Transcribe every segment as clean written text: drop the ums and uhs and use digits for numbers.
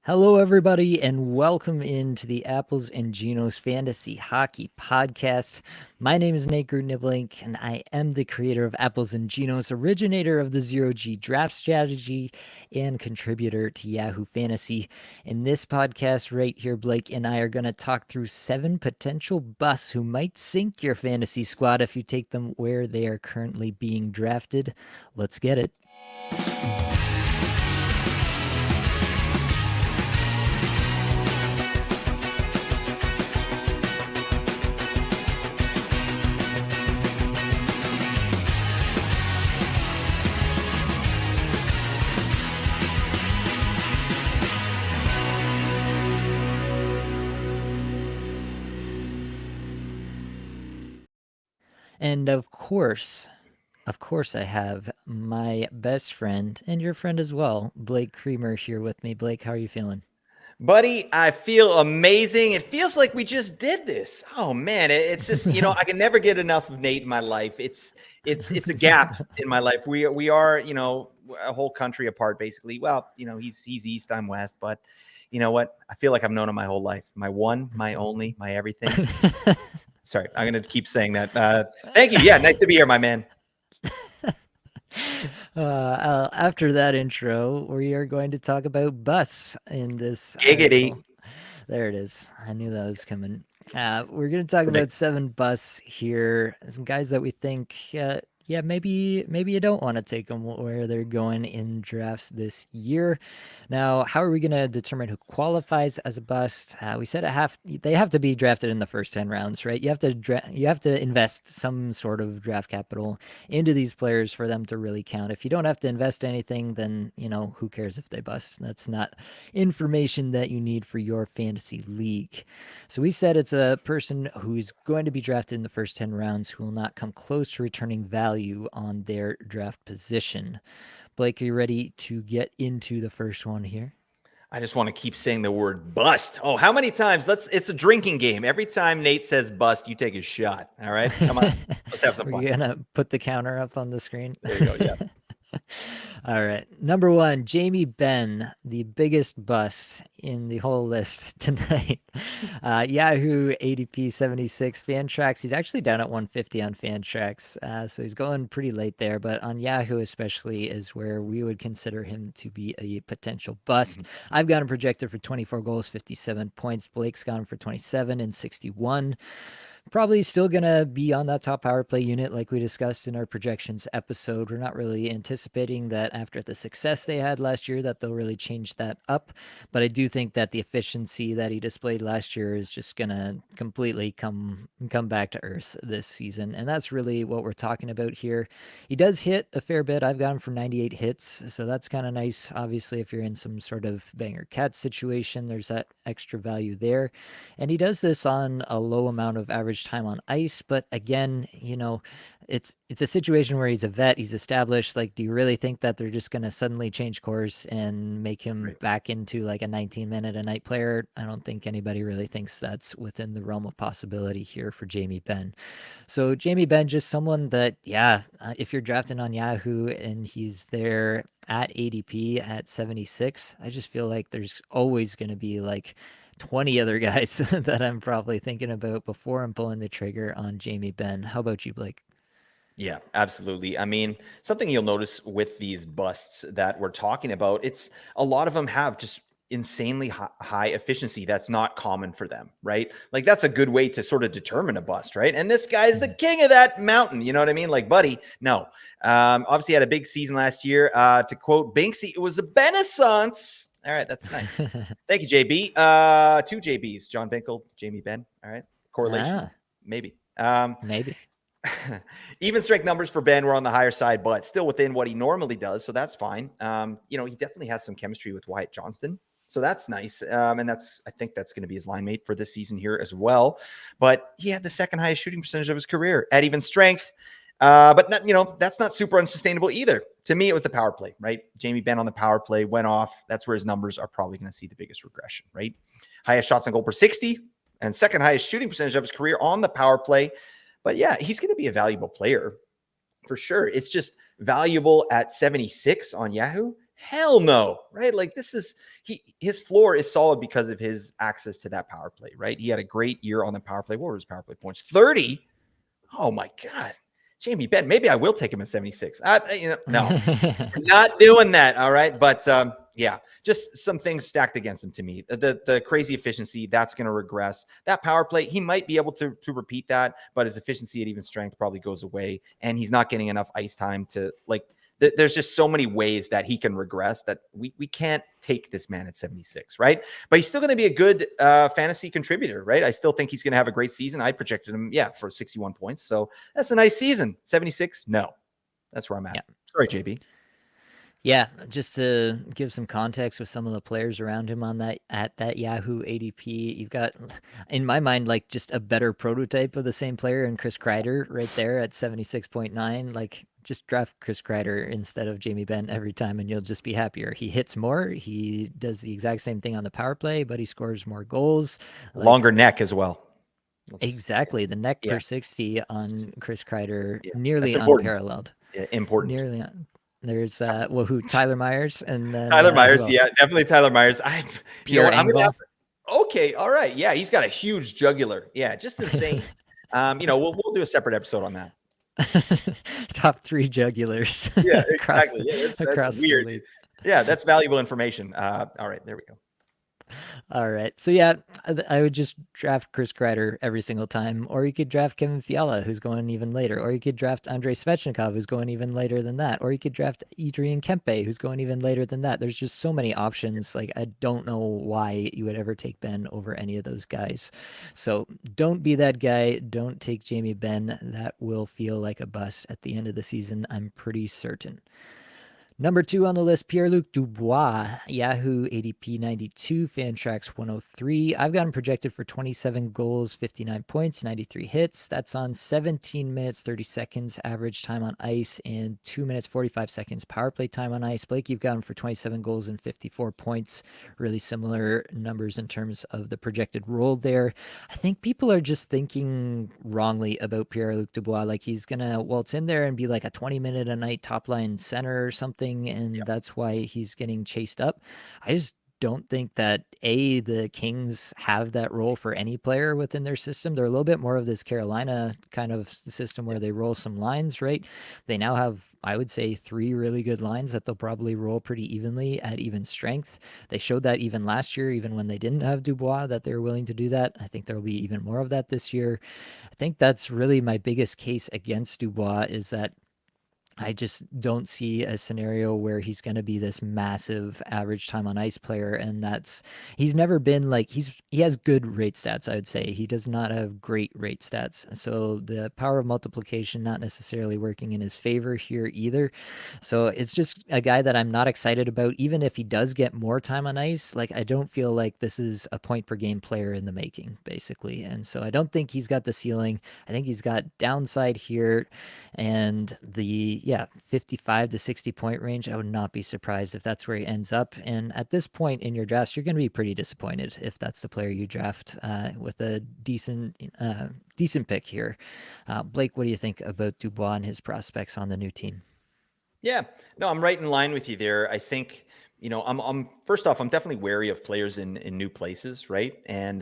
Hello, everybody, and welcome into the Apples and Genos Fantasy Hockey Podcast. My name is Nate Grudniblink, and I am the creator of Apples and Genos, originator of the Zero G draft strategy, and contributor to Yahoo Fantasy. In this podcast, right here, Blake and I are going to talk through 7 potential busts who might sink your fantasy squad if you take them where they are currently being drafted. Let's get it. And of course, I have my best friend and your friend as well, Blake Creamer, here with me. Blake, how are you feeling? Buddy, I feel amazing. It feels like we just did this. Oh man, it's just I can never get enough of Nate in my life. It's a gap in my life. We are a whole country apart basically. Well, he's east, I'm west, but you know what? I feel like I've known him my whole life. My one, my only, my everything. Sorry, I'm gonna keep saying that. Thank you. Yeah, nice to be here, my man. After that intro, we are going to talk about busts in this Giggity. article. There it is. I knew that was coming. We're going to talk about 7 busts here. Some guys that we think, maybe you don't want to take them where they're going in drafts this year. Now, how are we going to determine who qualifies as a bust? We said they have to be drafted in the first 10 rounds, right? You have to invest some sort of draft capital into these players for them to really count. If you don't have to invest anything, then who cares if they bust? That's not information that you need for your fantasy league. So we said it's a person who's going to be drafted in the first 10 rounds who will not come close to returning value on their draft position. Blake, are you ready to get into the first one here? I just want to keep saying the word bust. Oh, how many times? It's a drinking game. Every time Nate says bust, you take a shot. All right. Come on. Let's have some fun. We're going to put the counter up on the screen. There you go. Yeah. All right. Number 1, Jamie Benn, the biggest bust in the whole list tonight. Yahoo ADP 76 Fantrax. He's actually down at 150 on Fantrax, so he's going pretty late there. But on Yahoo especially is where we would consider him to be a potential bust. I've got him projected for 24 goals, 57 points. Blake's got him for 27 and 61. Probably still going to be on that top power play unit like we discussed in our projections episode. We're not really anticipating that after the success they had last year that they'll really change that up. But I do think that the efficiency that he displayed last year is just going to completely come back to earth this season. And that's really what we're talking about here. He does hit a fair bit. I've got him for 98 hits. So that's kind of nice. Obviously, if you're in some sort of banger cat situation, there's that extra value there. And he does this on a low amount of average time on ice, but again, it's a situation where he's a vet, he's established. Like, do you really think that they're just going to suddenly change course and make him back into like a 19-minute a night player? I don't think anybody really thinks that's within the realm of possibility here for Jamie Benn. So Jamie Benn, just someone that, if you're drafting on Yahoo and he's there at ADP at 76, I just feel like there's always going to be like 20 other guys that I'm probably thinking about before I'm pulling the trigger on Jamie Benn. How about you, Blake? Yeah, absolutely. I mean, something you'll notice with these busts that we're talking about, it's a lot of them have just insanely high efficiency. That's not common for them, right? Like, that's a good way to sort of determine a bust, right? And this guy's the king of that mountain. You know what I mean? Like, buddy, no. Obviously had a big season last year. To quote Banksy, it was a Benaissance. All right, that's nice. Thank you, JB. 2 JBs, John Binkel, Jamie Benn. All right, correlation, maybe. Maybe. Even strength numbers for Ben were on the higher side, but still within what he normally does, so that's fine. He definitely has some chemistry with Wyatt Johnston, so that's nice. And I think that's going to be his line mate for this season here as well. But he had the second highest shooting percentage of his career at even strength. But not, that's not super unsustainable either. To me, it was the power play, right? Jamie Benn on the power play went off. That's where his numbers are probably going to see the biggest regression, right? Highest shots on goal per 60 and second highest shooting percentage of his career on the power play. But yeah, he's going to be a valuable player for sure. It's just valuable at 76 on Yahoo. Hell no, right? Like his floor is solid because of his access to that power play, right? He had a great year on the power play. What were his power play points? 30. Oh my God. Jamie Benn. Maybe I will take him at 76. No, we're not doing that. All right. But yeah, just some things stacked against him to me. The crazy efficiency, that's going to regress. That power play, he might be able to repeat that, but his efficiency at even strength probably goes away. And he's not getting enough ice time to there's just so many ways that he can regress that we can't take this man at 76, right? But he's still going to be a good fantasy contributor, right? I still think he's going to have a great season. I projected him, for 61 points. So that's a nice season. 76? No. That's where I'm at. Yeah. Sorry, JB. Yeah, just to give some context with some of the players around him at that Yahoo ADP, you've got, in my mind, like just a better prototype of the same player in Chris Kreider right there at 76.9. Like, just draft Chris Kreider instead of Jamie Benn every time and you'll just be happier. He hits more. He does the exact same thing on the power play, but he scores more goals. Longer neck as well. Exactly. The neck per 60 on Chris Kreider, nearly unparalleled. Yeah, important. Nearly on. There's Tyler Myers and then Tyler Myers, definitely Tyler Myers. I'm gonna have, okay, all right, yeah, he's got a huge jugular, just insane. We'll do a separate episode on that. Top 3 jugulars. Yeah, exactly. That's weird. Yeah, that's valuable information. All right, there we go. All right. So yeah, I would just draft Chris Kreider every single time, or you could draft Kevin Fiala, who's going even later, or you could draft Andrei Svechnikov, who's going even later than that, or you could draft Adrian Kempe, who's going even later than that. There's just so many options. Like, I don't know why you would ever take Benn over any of those guys. So don't be that guy. Don't take Jamie Benn. That will feel like a bust at the end of the season, I'm pretty certain. Number 2 on the list, Pierre-Luc Dubois, Yahoo ADP 92, Fantrax 103. I've got him projected for 27 goals, 59 points, 93 hits. That's on 17 minutes, 30 seconds average time on ice and 2 minutes, 45 seconds power play time on ice. Blake, you've got him for 27 goals and 54 points. Really similar numbers in terms of the projected role there. I think people are just thinking wrongly about Pierre-Luc Dubois. Like, he's going to waltz in there and be like a 20-minute a night top line center or something. And that's why he's getting chased up. I just don't think that the Kings have that role for any player within their system. They're a little bit more of this Carolina kind of system where they roll some lines, right? They now have, I would say, 3 really good lines that they'll probably roll pretty evenly at even strength. They showed that even last year, even when they didn't have Dubois, that they were willing to do that. I think there will be even more of that this year. I think that's really my biggest case against Dubois, is that I just don't see a scenario where he's going to be this massive average time on ice player. And he's never been like, he has good rate stats, I would say. He does not have great rate stats. So the power of multiplication not necessarily working in his favor here either. So it's just a guy that I'm not excited about. Even if he does get more time on ice, like, I don't feel like this is a point per game player in the making, basically. And so I don't think he's got the ceiling. I think he's got downside here, and the 55 to 60 point range, I would not be surprised if that's where he ends up. And at this point in your drafts, you're going to be pretty disappointed if that's the player you draft with a decent pick here. Blake, what do you think about Dubois and his prospects on the new team? Yeah, no, I'm right in line with you there. I think, I'm first off, I'm definitely wary of players in new places, right? And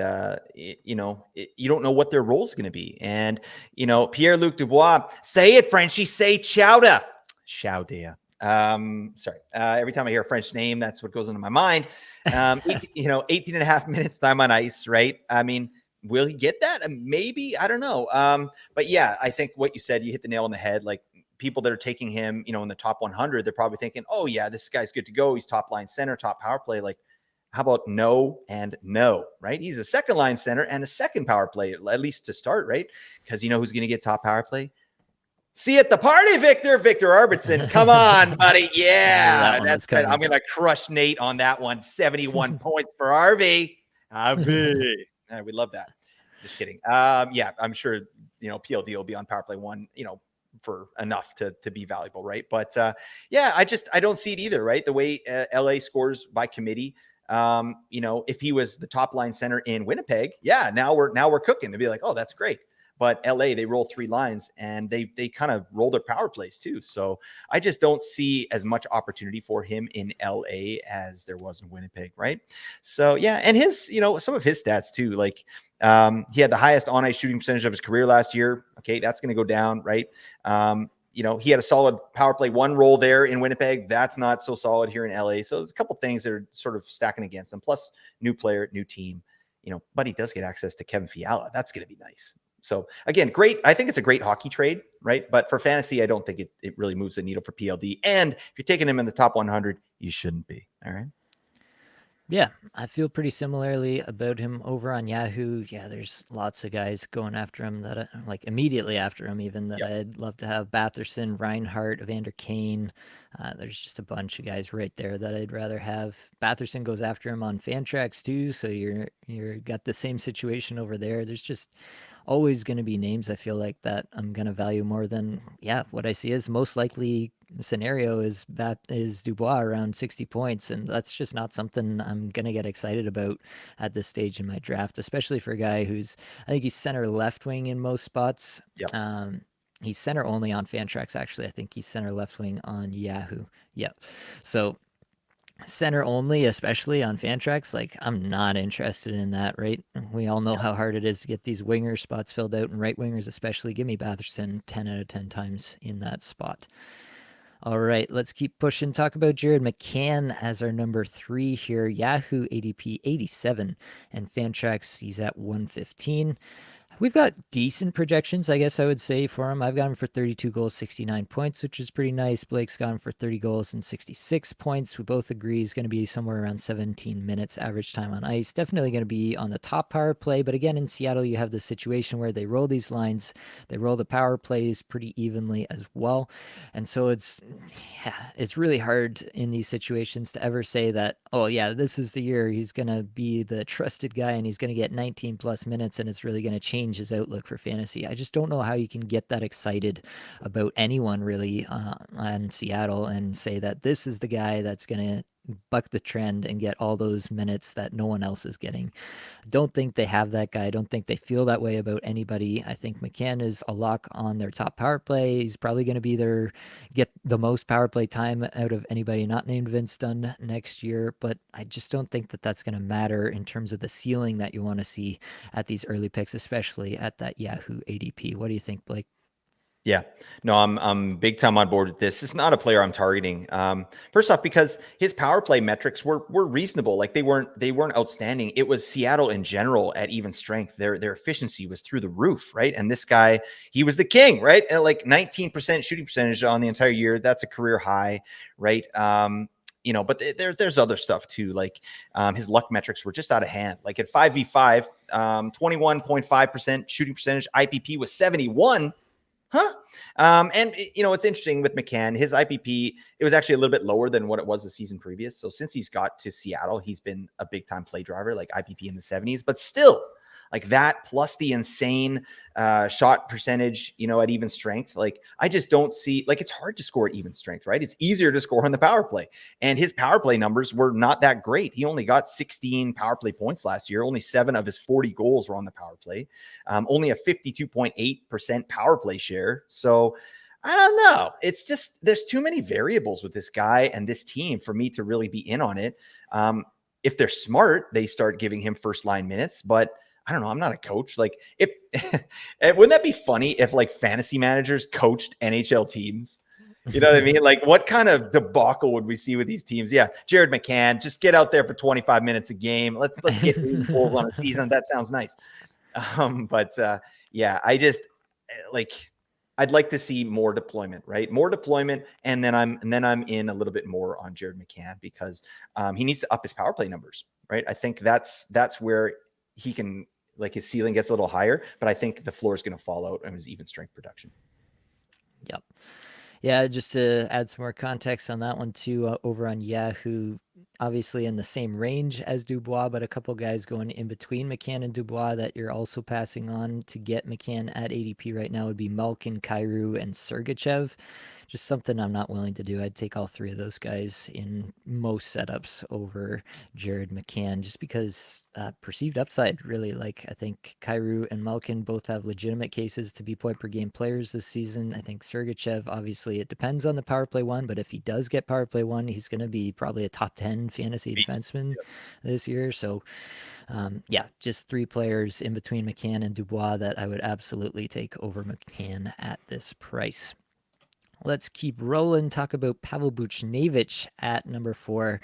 you don't know what their role is going to be. And Pierre-Luc Dubois, say it, Frenchie, say chowda. Chowda. Sorry. Every time I hear a French name, that's what goes into my mind. 18 and a half minutes time on ice, right? I mean, will he get that? Maybe, I don't know. But yeah, I think what you said, you hit the nail on the head. Like, people that are taking him, in the top 100, they're probably thinking, oh yeah, this guy's good to go. He's top line center, top power play. Like, how about no and no, right? He's a second line center and a second power play, at least to start, right? Because who's going to get top power play? See you at the party, Victor Arvidsson. Come on, buddy. Yeah, that's good. I'm going to crush Nate on that one. 71 points for RV. We love that. Just kidding. Yeah, I'm sure, PLD will be on power play 1, for enough to be valuable, right? But yeah, I don't see it either, right? The way LA scores by committee, if he was the top line center in Winnipeg, yeah, now we're cooking to be like, oh, that's great. but LA, they roll 3 lines, and they kind of roll their power plays too. So I just don't see as much opportunity for him in LA as there was in Winnipeg, right? So yeah, and his, some of his stats too, like he had the highest on ice shooting percentage of his career last year. Okay, that's going to go down, right? He had a solid power play 1 role there in Winnipeg. That's not so solid here in LA. So there's a couple things that are sort of stacking against him. Plus, new player, new team. But he does get access to Kevin Fiala. That's going to be nice. So again, great. I think it's a great hockey trade, right? But for fantasy, I don't think it really moves the needle for PLD. And if you're taking him in the top 100, you shouldn't be. All right. Yeah, I feel pretty similarly about him over on Yahoo. Yeah, there's lots of guys going after him that like immediately after him, even that I'd love to have. Batherson, Reinhart, Evander Kane. There's just a bunch of guys right there that I'd rather have. Batherson goes after him on Fantrax too, so you're got the same situation over there. There's just always going to be names I feel like that I'm going to value more than what I see is most likely scenario is Dubois around 60 points, and that's just not something I'm going to get excited about at this stage in my draft, especially for a guy who's, I think he's center left wing in most spots. He's center only on Fantrax, actually. I think he's center left wing on Yahoo. Yep. So center only, especially on Fantrax, like I'm not interested in that, right? We all know how hard it is to get these winger spots filled out, and right wingers especially. Give me Batherson 10 out of 10 times in that spot. All right, let's keep pushing. Talk about Jared McCann as our number 3 here. Yahoo ADP 87 and Fantrax he's at 115. We've got decent projections, I guess I would say, for him. I've got him for 32 goals, 69 points, which is pretty nice. Blake's got him for 30 goals and 66 points. We both agree he's going to be somewhere around 17 minutes average time on ice. Definitely going to be on the top power play. But again, in Seattle, you have this situation where they roll these lines. They roll the power plays pretty evenly as well. And so it's really hard in these situations to ever say that, oh, yeah, this is the year he's going to be the trusted guy and he's going to get 19 plus minutes and it's really going to change his outlook for fantasy. I just don't know how you can get that excited about anyone really on Seattle and say that this is the guy that's going to buck the trend and get all those minutes that no one else is getting. Don't think they have that guy. I don't think they feel that way about anybody. I think McCann is a lock on their top power play. He's probably going to be get the most power play time out of anybody not named Vince Dunn next year. But I just don't think that that's going to matter in terms of the ceiling that you want to see at these early picks, especially at that Yahoo ADP. What do you think, Blake? Yeah, no, I'm big time on board with this. It's not a player I'm targeting. First off, because his power play metrics were reasonable. Like they weren't outstanding. It was Seattle in general at even strength. Their efficiency was through the roof, right? And this guy, he was the king, right? At like 19% shooting percentage on the entire year. That's a career high, right? But there's other stuff too. Like his luck metrics were just out of hand. Like at 5v5, 21.5% shooting percentage. IPP was 71. It's interesting with McCann, his IPP, it was actually a little bit lower than what it was the season previous. So since he's got to Seattle, he's been a big time play driver, like IPP in the 70s, but still like that plus the insane shot percentage, at even strength. Like I just don't see, like it's hard to score at even strength, right? It's easier to score on the power play. And his power play numbers were not that great. He only got 16 power play points last year. Only 7 of his 40 goals were on the power play. Only a 52.8% power play share. So I don't know. It's just, there's too many variables with this guy and this team for me to really be in on it. If they're smart, they start giving him first line minutes, but I don't know. I'm not a coach. Like if wouldn't that be funny if like fantasy managers coached NHL teams? You know what I mean? Like what kind of debacle would we see with these teams? Yeah. Jared McCann, just get out there for 25 minutes a game. Let's get 80 goals on a season. That sounds nice. I just like, I'd like to see more deployment, right? More deployment. And then I'm in a little bit more on Jared McCann because he needs to up his power play numbers, right? I think that's where he can, like his ceiling gets a little higher, but I think the floor is going to fall out on his even strength production. Yep. Yeah, just to add some more context on that one too, over on Yahoo, obviously in the same range as Dubois, but a couple guys going in between McCann and Dubois that you're also passing on to get McCann at ADP right now would be Malkin, Kyrou, and Sergachev. Just something I'm not willing to do. I'd take all three of those guys in most setups over Jared McCann, just because perceived upside, really. Like, I think Kyrou and Malkin both have legitimate cases to be point per game players this season. I think Sergachev, obviously, it depends on the power play one, but if he does get power play one, he's going to be probably a top 10 fantasy defenseman this year. So, yeah, just three players in between McCann and Dubois that I would absolutely take over McCann at this price. Let's keep rolling. Talk about Pavel Buchnevich at number 4.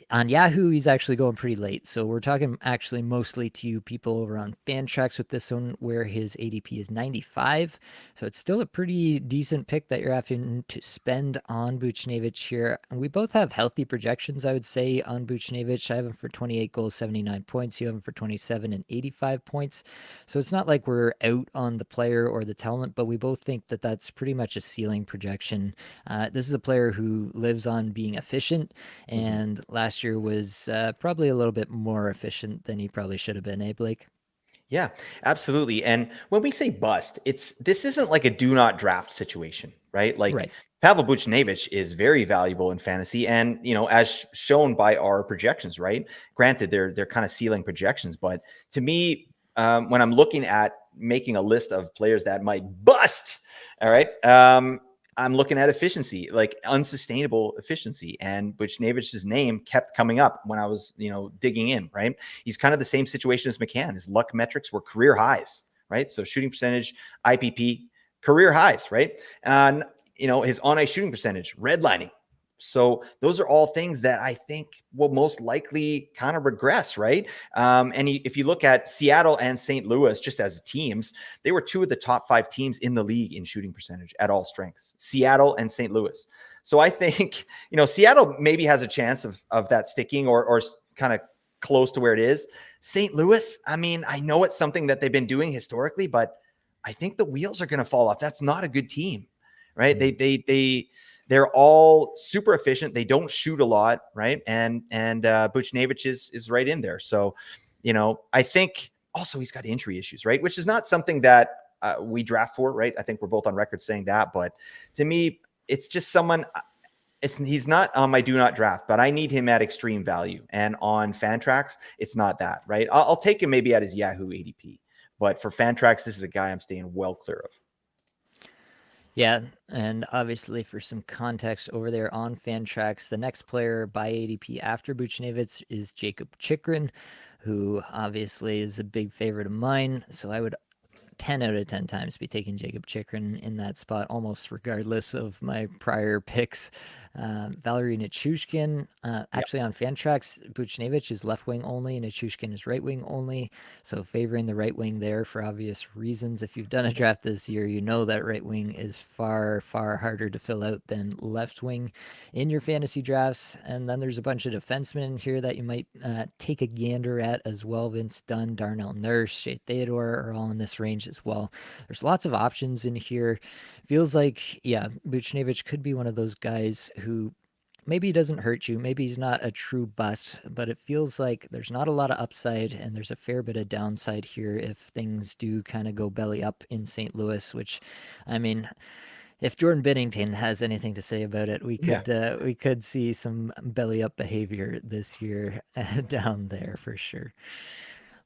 On Yahoo, he's actually going pretty late. So we're talking actually mostly to you people over on Fantrax with this one, where his ADP is 95. So it's still a pretty decent pick that you're having to spend on Buchnevich here. And we both have healthy projections, I would say, on Buchnevich. I have him for 28 goals, 79 points. You have him for 27 and 85 points. So it's not like we're out on the player or the talent, but we both think that that's pretty much a ceiling projection. This is a player who lives on being efficient, and last year was probably a little bit more efficient than he probably should have been, eh, Blake? Yeah, absolutely. And when we say bust, this isn't like a do not draft situation, right? Like Right. Pavel Buchnevich is very valuable in fantasy, and as shown by our projections, right? Granted, they're kind of ceiling projections, but to me, when I'm looking at making a list of players that might bust, all right, I'm looking at efficiency, like unsustainable efficiency. And Buchnevich's name kept coming up when I was, digging in, right? He's kind of the same situation as McCann. His luck metrics were career highs, right? So shooting percentage, IPP, career highs, right? And, his on-ice shooting percentage, redlining. So those are all things that I think will most likely kind of regress, right? If you look at Seattle and St. Louis just as teams, they were 2 of the top 5 teams in the league in shooting percentage at all strengths, Seattle and St. Louis. So I think, Seattle maybe has a chance of that sticking or kind of close to where it is. St. Louis, I mean, I know it's something that they've been doing historically, but I think the wheels are going to fall off. That's not a good team, right? They're all super efficient. They don't shoot a lot, right? And Buchnevich is right in there. So, I think also he's got injury issues, right? Which is not something that we draft for, right? I think we're both on record saying that. But to me, it's just someone. He's not on my do not draft, but I need him at extreme value. And on Fantrax, it's not that, right? I'll take him maybe at his Yahoo ADP, but for Fantrax, this is a guy I'm staying well clear of. Yeah, and obviously for some context over there on Fantrax, the next player by ADP after Buchnevich is Jacob Chikrin, who obviously is a big favorite of mine. So I would 10 out of 10 times be taking Jacob Chikrin in that spot, almost regardless of my prior picks. Valery Nichushkin, actually on Fantrax, Buchnevich is left wing only, Nichushkin is right wing only. So favoring the right wing there for obvious reasons. If you've done a draft this year, you know that right wing is far, far harder to fill out than left wing in your fantasy drafts. And then there's a bunch of defensemen in here that you might take a gander at as well. Vince Dunn, Darnell Nurse, Shea Theodore are all in this range as well. There's lots of options in here. Feels like, yeah, Buchnevich could be one of those guys who maybe he doesn't hurt you. Maybe he's not a true bust, but it feels like there's not a lot of upside and there's a fair bit of downside here if things do kind of go belly up in St. Louis, which, I mean, if Jordan Binnington has anything to say about it, we could see some belly up behavior this year down there for sure.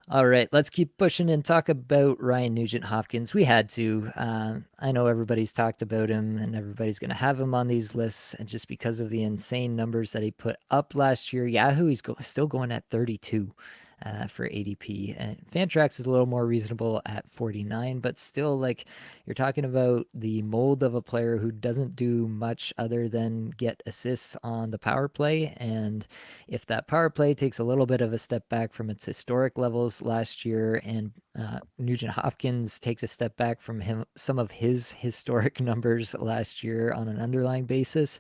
All right, let's keep pushing and talk about Ryan Nugent-Hopkins. We had to. I know everybody's talked about him and everybody's going to have him on these lists. And just because of the insane numbers that he put up last year, Yahoo, he's still going at 32 for ADP. And Fantrax is a little more reasonable at 49, but still, like, you're talking about the mold of a player who doesn't do much other than get assists on the power play. And if that power play takes a little bit of a step back from its historic levels last year, and Nugent-Hopkins takes a step back from some of his historic numbers last year on an underlying basis,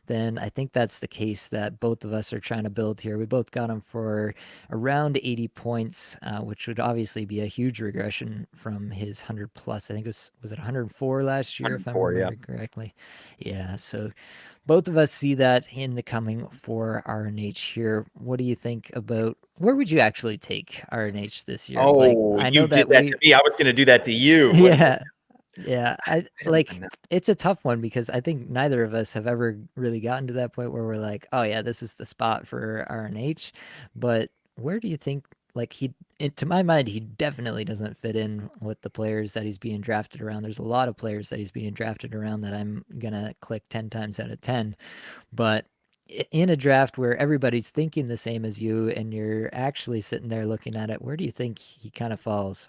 then I think that's the case that both of us are trying to build here. We both got him for around 80 points, which would obviously be a huge regression from his 100 plus. I think was it 104 last year, if I remember correctly? Yeah, so both of us see that in the coming for RNH here. What do you think about where would you actually take RNH this year? Like, Oh, I you know did that that to me. I was going to do that to you. yeah, yeah. I I don't like even know. it's a tough one because I think neither of us have ever really gotten to that point where we're like, oh yeah, this is the spot for RNH. But where do you think like to my mind, he definitely doesn't fit in with the players that he's being drafted around. There's a lot of players that he's being drafted around that I'm gonna click 10 times out of 10. But in a draft where everybody's thinking the same as you and you're actually sitting there looking at it, where do you think he kind of falls?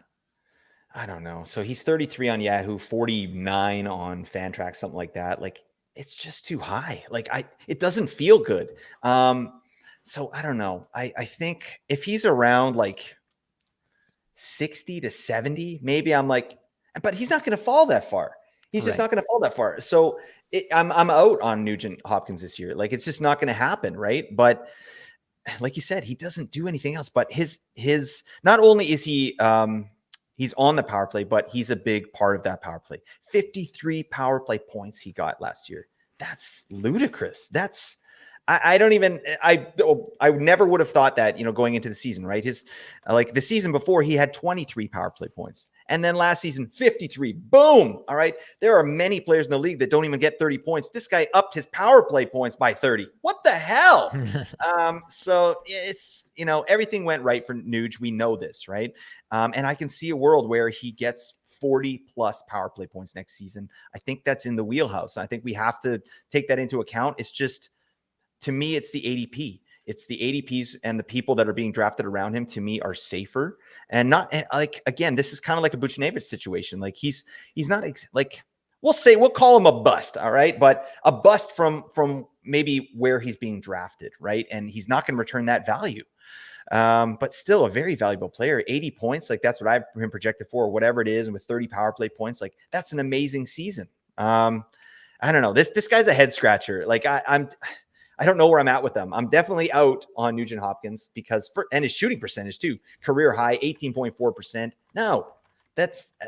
I don't know. So he's 33 on Yahoo, 49 on Fantrax, something like that. Like it's just too high. Like it doesn't feel good. So I don't know. I think if he's around like 60 to 70, maybe I'm like, but he's not going to fall that far. He's just Right. not going to fall that far. So I'm out on Nugent-Hopkins this year. Like it's just not going to happen, right? But like you said, he doesn't do anything else. But his not only is he's on the power play, but he's a big part of that power play. 53 power play points he got last year. That's ludicrous. That's I don't even I never would have thought that, going into the season, right? His like the season before he had 23 power play points. And then last season 53. Boom. All right. There are many players in the league that don't even get 30 points. This guy upped his power play points by 30. What the hell? So it's, everything went right for Nuge. We know this, right? And I can see a world where he gets 40 plus power play points next season. I think that's in the wheelhouse. I think we have to take that into account. It's just, to me, it's the ADP. It's the ADPs and the people that are being drafted around him, to me, are safer. And not like, again, this is kind of like a Buchnevich situation. Like he's not like, we'll call him a bust. All right. But a bust from maybe where he's being drafted. Right. And he's not going to return that value. But still a very valuable player. 80 points. Like that's what I've been projected for, or whatever it is. And with 30 power play points, like that's an amazing season. I don't know. This guy's a head scratcher. Like I don't know where I'm at with them. I'm definitely out on Nugent-Hopkins because and his shooting percentage too, career high, 18.4%. No,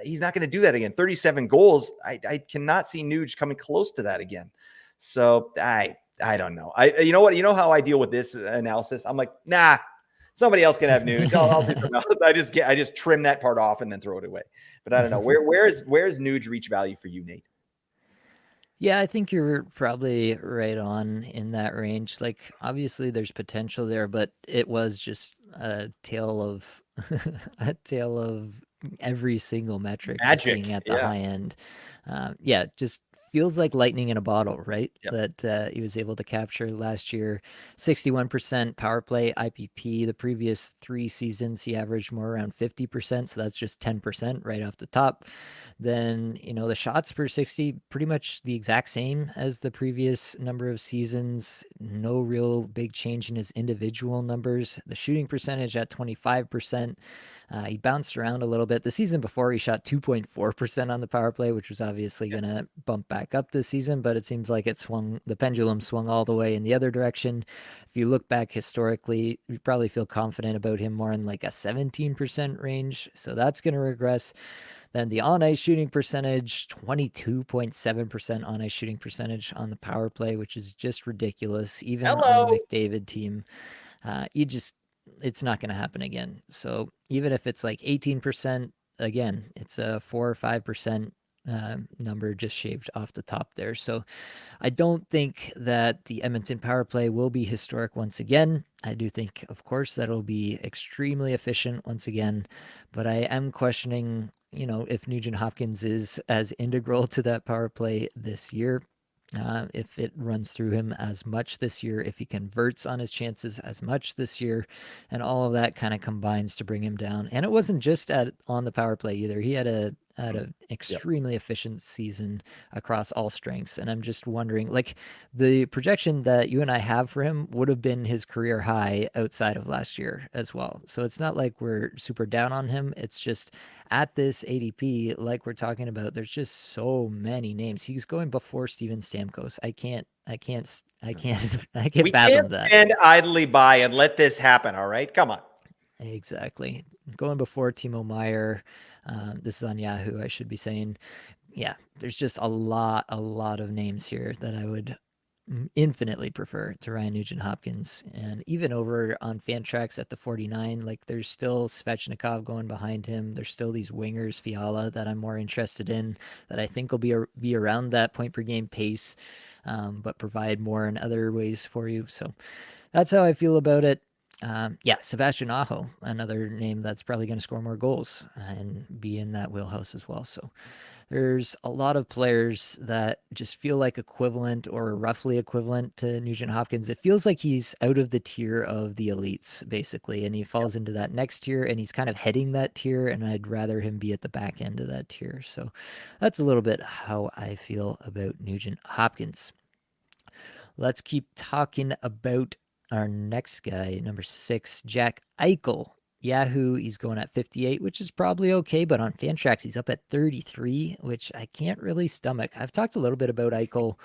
he's not going to do that again. 37 goals. I cannot see Nuge coming close to that again. So I don't know. You know what? You know how I deal with this analysis? I'm like, nah, somebody else can have Nuge. I'll do something else. I just trim that part off and then throw it away. But I don't know. Where's Nuge reach value for you, Nate? Yeah, I think you're probably right on in that range. Like, obviously, there's potential there, but it was just a tale of a tale of every single metric just being Magic. at the Yeah. high end. Yeah, just feels like lightning in a bottle, right? Yep. That he was able to capture last year. 61% power play IPP. The previous 3 seasons, he averaged more around 50%. So that's just 10% right off the top. Then, the shots per 60, pretty much the exact same as the previous number of seasons. No real big change in his individual numbers. The shooting percentage at 25%. He bounced around a little bit. The season before, he shot 2.4% on the power play, which was obviously going to bump back up this season, but it seems like the pendulum swung all the way in the other direction. If you look back historically, you probably feel confident about him more in like a 17% range. So that's going to regress. Then the on ice shooting percentage, 22.7% on ice shooting percentage on the power play, which is just ridiculous. Even on the Hello. McDavid team, it's not going to happen again. So even if it's like 18%, again, it's a 4 or 5% number just shaved off the top there. So I don't think that the Edmonton power play will be historic once again. I do think, of course, that it'll be extremely efficient once again, but I am questioning, if Nugent Hopkins is as integral to that power play this year. If it runs through him as much this year, if he converts on his chances as much this year, and all of that kind of combines to bring him down. And it wasn't just on the power play either. He had an Yep. extremely efficient season across all strengths. And I'm just wondering, like, the projection that you and I have for him would have been his career high outside of last year as well. So it's not like we're super down on him. It's just at this ADP, like we're talking about, there's just so many names. He's going before Steven Stamkos. I can't, I can't We can't fathom that. stand idly by and let this happen. All right. Come on. Exactly. Going before Timo Meyer. This is on Yahoo, I should be saying. Yeah, there's just a lot of names here that I would infinitely prefer to Ryan Nugent-Hopkins. And even over on Fantrax at the 49, like there's still Svechnikov going behind him. There's still these wingers, Fiala, that I'm more interested in, that I think will be around that point per game pace, but provide more in other ways for you. So that's how I feel about it. Yeah, Sebastian Aho, another name that's probably going to score more goals and be in that wheelhouse as well. So there's a lot of players that just feel like equivalent or roughly equivalent to Nugent Hopkins. It feels like he's out of the tier of the elites, basically, and he falls into that next tier, and he's kind of heading that tier, and I'd rather him be at the back end of that tier. So that's a little bit how I feel about Nugent Hopkins. Let's keep talking about our next guy, number 6, Jack Eichel. Yahoo, he's going at 58, which is probably okay, but on Fantrax, he's up at 33, which I can't really stomach. I've talked a little bit about Eichel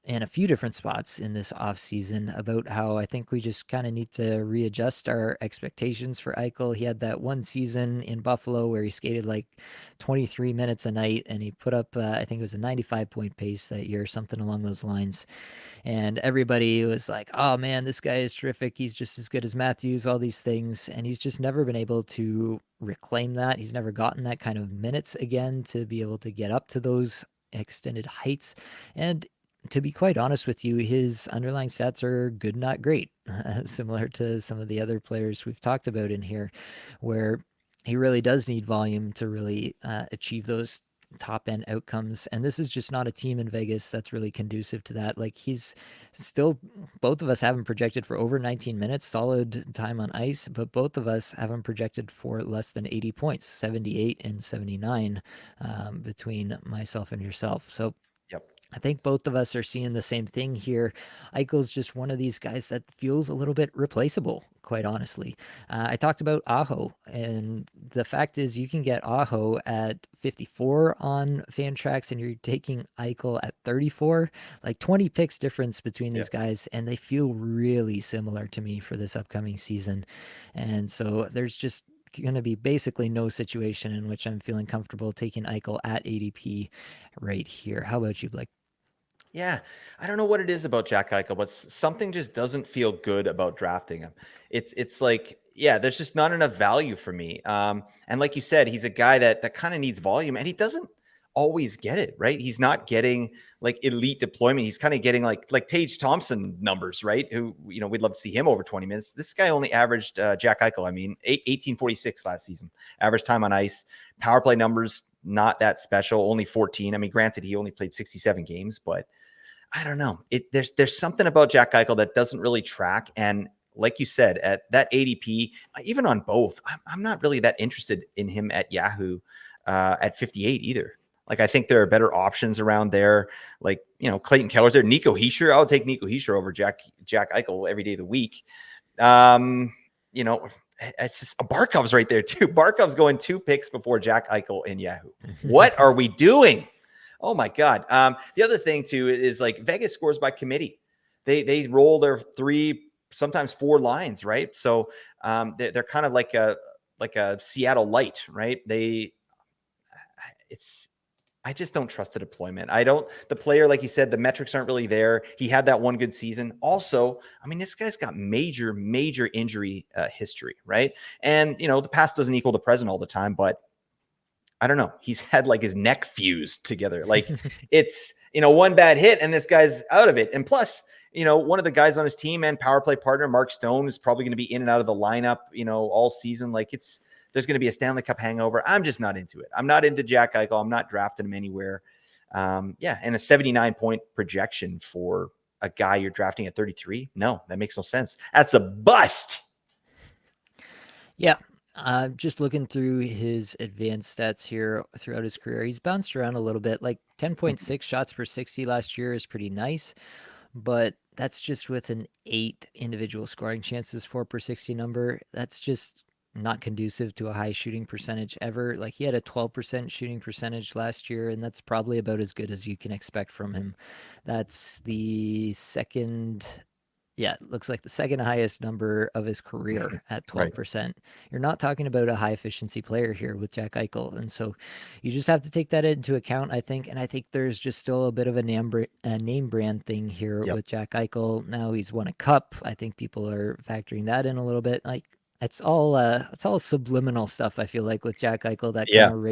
in a few different spots in this offseason about how I think we just kind of need to readjust our expectations for Eichel. He had that one season in Buffalo where he skated like 23 minutes a night and he put up, I think it was a 95-point pace that year, something along those lines. And everybody was like, oh man, this guy is terrific. He's just as good as Matthews, all these things. And he's just never been able to reclaim that. He's never gotten that kind of minutes again to be able to get up to those extended heights. And to be quite honest with you, his underlying stats are good, not great, similar to some of the other players we've talked about in here, where he really does need volume to really achieve those top end outcomes. And this is just not a team in Vegas that's really conducive to that. Like he's still, both of us have him projected for over 19 minutes, solid time on ice, but both of us have him projected for less than 80 points, 78 and 79 between myself and yourself. So Yep. I think both of us are seeing the same thing here. Eichel's just one of these guys that feels a little bit replaceable, quite honestly. I talked about Aho, and the fact is you can get Aho at 54 on Fantrax, and you're taking Eichel at 34. Like 20 picks difference between these guys, and they feel really similar to me for this upcoming season. And so there's just going to be basically no situation in which I'm feeling comfortable taking Eichel at ADP right here. How about you, Blake? Yeah, I don't know what it is about Jack Eichel, but something just doesn't feel good about drafting him. It's like, yeah, there's just not enough value for me. And like you said, he's a guy that kind of needs volume, and he doesn't always get it, right? He's not getting like elite deployment. He's kind of getting like Tage Thompson numbers, right? Who, you know, we'd love to see him over 20 minutes. This guy only averaged Jack Eichel, I mean, 1846 last season. Average time on ice, power play numbers, not that special, only 14. I mean, granted, he only played 67 games, but I don't know. There's something about Jack Eichel that doesn't really track. And like you said, at that ADP, even on both, I'm not really that interested in him at Yahoo at 58 either. Like, I think there are better options around there. Like, you know, Clayton Keller's there. Nico Hischier. I would take Nico Hischier over Jack Eichel every day of the week. You know, it's just Barkov's right there too. Barkov's going 2 picks before Jack Eichel in Yahoo. What are we doing? Oh my God. The other thing too is like Vegas scores by committee. They roll their 3, sometimes 4 lines, right? So they're kind of like a Seattle Light, right? I just don't trust the deployment. The player, like you said, the metrics aren't really there. He had that one good season. Also, I mean, this guy's got major injury history, right? And, you know, the past doesn't equal the present all the time, but I don't know. He's had like his neck fused together. Like it's, you know, one bad hit and this guy's out of it. And plus, you know, one of the guys on his team and power play partner, Mark Stone, is probably going to be in and out of the lineup, you know, all season. Like there's going to be a Stanley Cup hangover. I'm just not into it. I'm not into Jack Eichel. I'm not drafting him anywhere. Yeah. And a 79-point projection for a guy you're drafting at 33. No, that makes no sense. That's a bust. Yeah. Just looking through his advanced stats here throughout his career, he's bounced around a little bit. Like 10.6 shots per 60 last year is pretty nice, but that's just with an 8 individual scoring chances 4 per 60 number. That's just not conducive to a high shooting percentage ever. Like he had a 12% shooting percentage last year, and that's probably about as good as you can expect from him. That's the second Yeah, it looks like the second highest number of his career at Right. 12%. You're not talking about a high efficiency player here with Jack Eichel. And so you just have to take that into account, I think. And I think there's just still a bit of a name brand thing here Yep. with Jack Eichel. Now he's won a cup. I think people are factoring that in a little bit. Like, it's all subliminal stuff, I feel like, with Jack Eichel that kind Yeah. of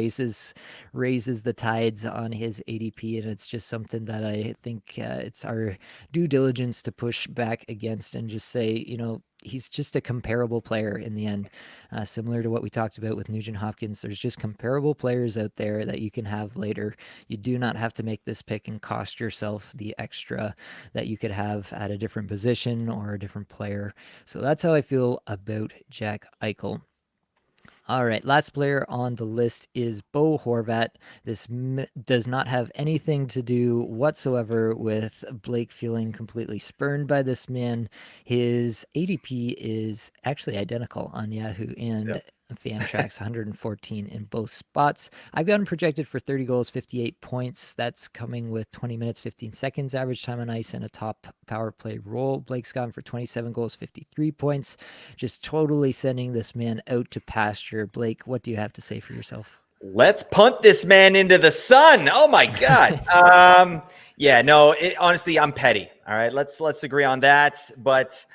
raises the tides on his ADP, and it's just something that I think it's our due diligence to push back against and just say, he's just a comparable player in the end. Similar to what we talked about with Nugent-Hopkins, there's just comparable players out there that you can have later. You do not have to make this pick and cost yourself the extra that you could have at a different position or a different player. So that's how I feel about Jack Eichel. All right, last player on the list is Bo Horvat. This does not have anything to do whatsoever with Blake feeling completely spurned by this man. His ADP is actually identical on Yahoo and Fantrax, 114 in both spots. I've got him projected for 30 goals, 58 points. That's coming with 20 minutes, 15 seconds average time on ice and a top power play role. Blake's got him for 27 goals, 53 points. Just totally sending this man out to pasture. Blake, what do you have to say for yourself? Let's punt this man into the sun. Oh my God. Yeah, no, honestly, I'm petty. All right. Let's agree on that. But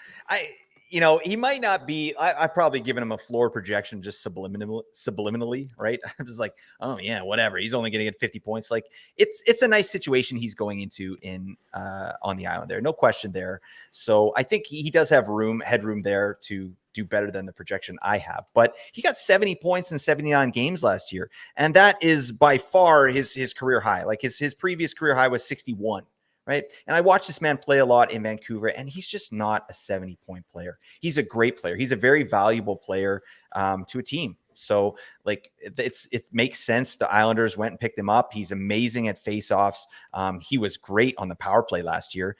he might not be, I've probably given him a floor projection just subliminally, right? I'm just like, oh yeah, whatever. He's only going to get 50 points. Like it's a nice situation he's going into on the island there. No question there. So I think he does have headroom there to do better than the projection I have, but he got 70 points in 79 games last year. And that is by far his career high. Like his previous career high was 61. Right. And I watched this man play a lot in Vancouver, and he's just not a 70-point player. He's a great player. He's a very valuable player to a team. So like it makes sense. The Islanders went and picked him up. He's amazing at faceoffs. He was great on the power play last year.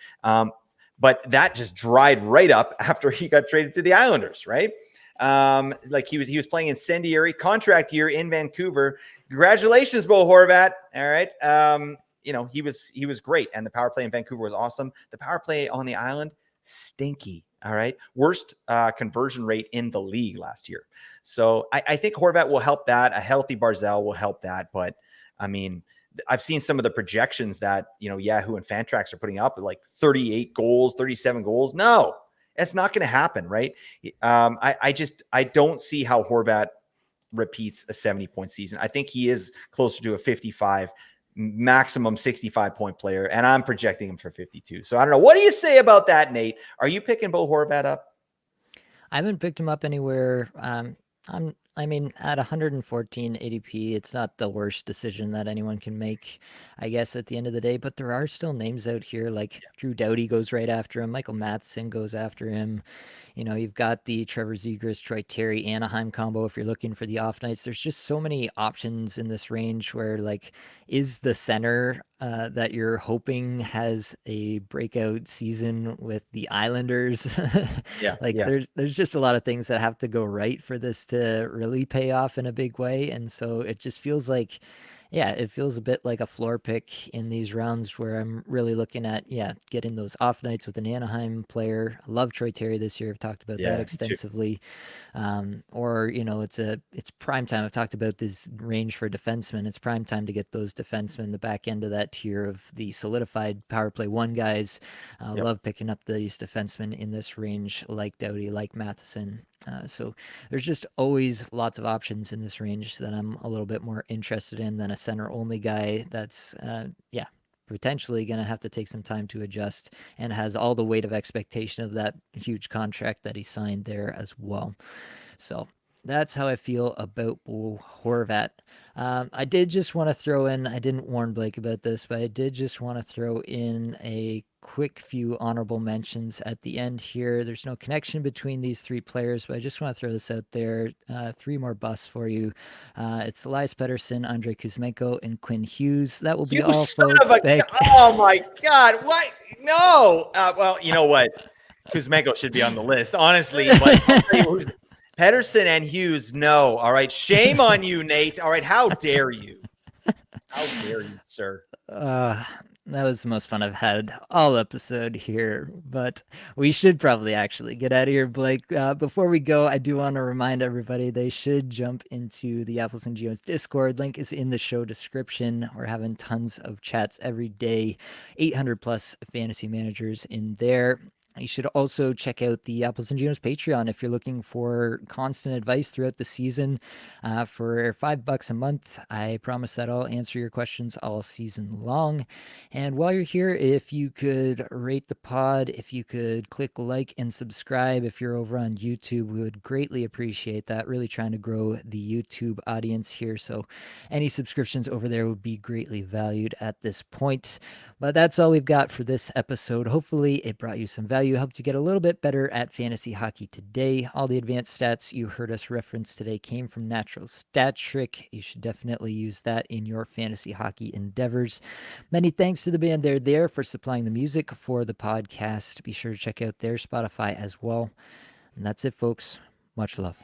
But that just dried right up after he got traded to the Islanders. Right. Like he was playing incendiary contract year in Vancouver. Congratulations, Bo Horvat. All right. He was great. And the power play in Vancouver was awesome. The power play on the island, stinky. All right. Worst conversion rate in the league last year. So I think Horvat will help that. A healthy Barzal will help that. But I mean, I've seen some of the projections that, Yahoo and Fantrax are putting up like 38 goals, 37 goals. No, it's not going to happen. Right. I don't see how Horvat repeats a 70-point season. I think he is closer to a 55, maximum 65-point player, and I'm projecting him for 52. So I don't know. What do you say about that, Nate? Are you picking Bo Horvat up? I haven't picked him up anywhere. At 114 ADP, it's not the worst decision that anyone can make, I guess, at the end of the day. But there are still names out here like Drew Doughty goes right after him. Michael Matheson goes after him. You've got the Trevor Zegras, Troy Terry, Anaheim combo if you're looking for the off nights. There's just so many options in this range where, like, is the center that you're hoping has a breakout season with the Islanders? There's just a lot of things that have to go right for this to really pay off in a big way. And so it just feels like, it feels a bit like a floor pick in these rounds where I'm really looking at, getting those off nights with an Anaheim player. I love Troy Terry this year. I've talked about that extensively. It's prime time. I've talked about this range for defensemen. It's prime time to get those defensemen, the back end of that tier of the solidified power play one guys. Love picking up these defensemen in this range, like Doughty, like Matheson. So there's just always lots of options in this range that I'm a little bit more interested in than a center only guy that's potentially going to have to take some time to adjust and has all the weight of expectation of that huge contract that he signed there as well. So that's how I feel about Bo Horvat. I did just want to throw in, I didn't warn Blake about this, but I did just want to throw in a quick few honorable mentions at the end here. There's no connection between these three players, but I just want to throw this out there. Three more busts for you. It's Elias Pettersson, Andrei Kuzmenko, and Quinn Hughes. That will be You all, son folks. of a Oh my God. What? No. Well, you know what? Kuzmenko should be on the list, honestly. But I'll tell you who's Pettersson and Hughes. No. All right. Shame on you, Nate. All right. How dare you? How dare you, sir? That was the most fun I've had all episode here, but we should probably actually get out of here, Blake. Before we go, I do want to remind everybody they should jump into the Apples and Geodes Discord. Link is in the show description. We're having tons of chats every day, 800 plus fantasy managers in there. You should also check out the Apples and Geodes Patreon if you're looking for constant advice throughout the season. For $5 a month, I promise that I'll answer your questions all season long. And while you're here, if you could rate the pod, if you could click like and subscribe if you're over on YouTube, we would greatly appreciate that. Really trying to grow the YouTube audience here. So any subscriptions over there would be greatly valued at this point. But that's all we've got for this episode. Hopefully it brought you some value, helped you get a little bit better at fantasy hockey today. All the advanced stats you heard us reference today came from Natural Stat Trick. You should definitely use that in your fantasy hockey endeavors. Many thanks to the band They're There for supplying the music for the podcast. Be sure to check out their Spotify as well. And that's it, folks. Much love.